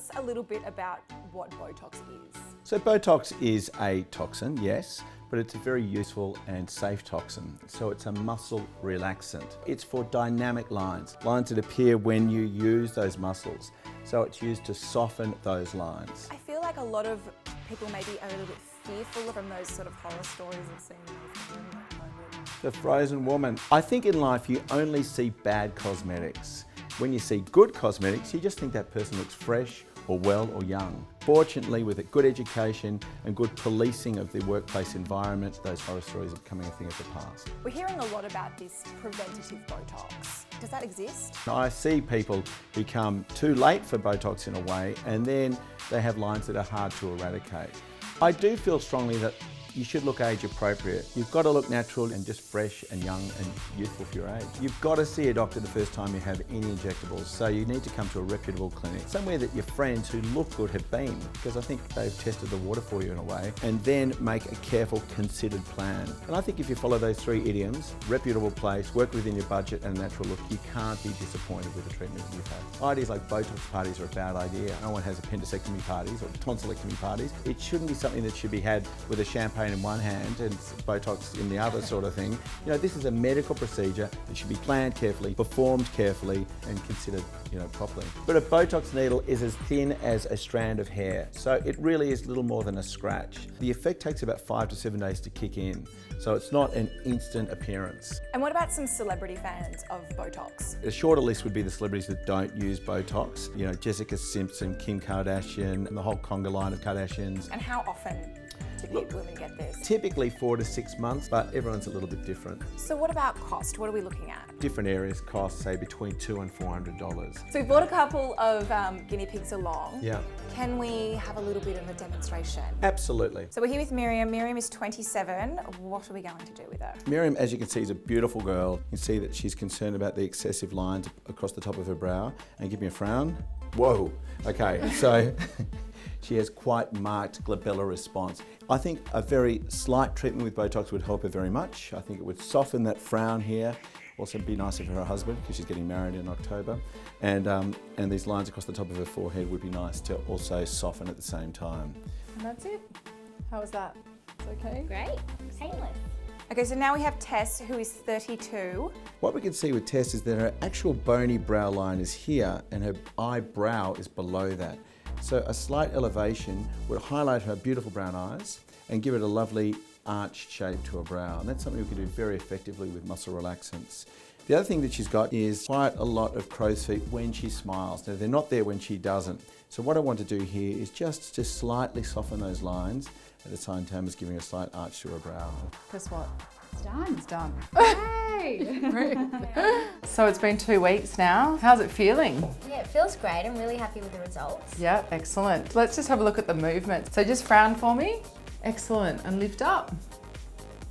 us a little bit about what Botox is. So Botox is a toxin, yes, but it's a very useful and safe toxin. So it's a muscle relaxant. It's for dynamic lines that appear when you use those muscles. So it's used to soften those lines. I feel like a lot of people maybe are a little bit fearful from those sort of horror stories of seeing The frozen woman. I think in life you only see bad cosmetics. When you see good cosmetics, you just think that person looks fresh or well or young. Fortunately, with a good education and good policing of the workplace environment, those horror stories are becoming a thing of the past. We're hearing a lot about this preventative Botox. Does that exist? I see people become too late for Botox in a way, and then they have lines that are hard to eradicate. I do feel strongly that you should look age appropriate. You've got to look natural and just fresh and young and youthful for your age. You've got to see a doctor the first time you have any injectables, so you need to come to a reputable clinic, somewhere that your friends who look good have been, because I think they've tested the water for you in a way, and then make a careful, considered plan. And I think if you follow those three idioms, reputable place, work within your budget and a natural look, you can't be disappointed with the treatment that you've had. Ideas like Botox parties are a bad idea. No one has appendicectomy parties or tonsillectomy parties. It shouldn't be something that should be had with a champagne in one hand and Botox in the other sort of thing. You know, this is a medical procedure that should be planned carefully, performed carefully and considered, properly. But a Botox needle is as thin as a strand of hair, so it really is little more than a scratch. The effect takes about 5 to 7 days to kick in, so it's not an instant appearance. And what about some celebrity fans of Botox? A shorter list would be the celebrities that don't use Botox. Jessica Simpson, Kim Kardashian, and the whole conga line of Kardashians. And how often do women get this? Typically 4 to 6 months, but everyone's a little bit different. So what about cost? What are we looking at? Different areas cost, say, between $200 and $400. So we bought a couple of guinea pigs along. Yeah. Can we have a little bit of a demonstration? Absolutely. So we're here with Miriam. Miriam is 27. What are we going to do with her? Miriam, as you can see, is a beautiful girl. You can see that she's concerned about the excessive lines across the top of her brow. And give me a frown. Whoa. Okay, so she has quite marked glabellar response. I think a very slight treatment with Botox would help her very much. I think it would soften that frown here. Also be nicer for her husband because she's getting married in October. And these lines across the top of her forehead would be nice to also soften at the same time. And that's it. How was that? It's okay? Great, painless. Okay, so now we have Tess, who is 32. What we can see with Tess is that her actual bony brow line is here and her eyebrow is below that. So a slight elevation would highlight her beautiful brown eyes and give it a lovely arched shape to her brow. And that's something we can do very effectively with muscle relaxants. The other thing that she's got is quite a lot of crow's feet when she smiles. Now, they're not there when she doesn't. So what I want to do here is just to slightly soften those lines at the same time as giving a slight arch to her brow. Guess what? It's done. It's done. Hey! So it's been 2 weeks now. How's it feeling? Yeah, it feels great. I'm really happy with the results. Yeah, excellent. Let's just have a look at the movement. So just frown for me. Excellent. And lift up.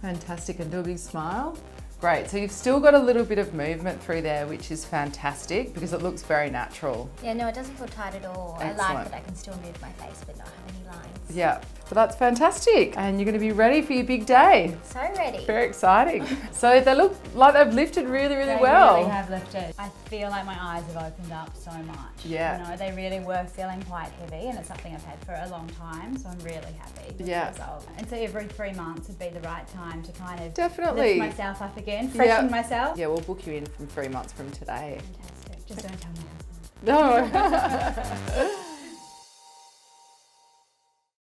Fantastic. And do a big smile. Great. So you've still got a little bit of movement through there, which is fantastic because it looks very natural. Yeah, no, it doesn't feel tight at all. Excellent. I like that I can still move my face but not have any lines. Yeah, but that's fantastic. And you're going to be ready for your big day. So ready. Very exciting. So they look like they've lifted really, really They well. really have lifted. I feel like my eyes have opened up so much. Yeah. They really were feeling quite heavy and it's something I've had for a long time, so I'm really happy with Yeah. the result. And so every 3 months would be the right time to kind of Definitely. lift myself up again, freshen Yeah. myself. Yeah, we'll book you in from 3 months from today. Fantastic. Just don't tell my husband. No.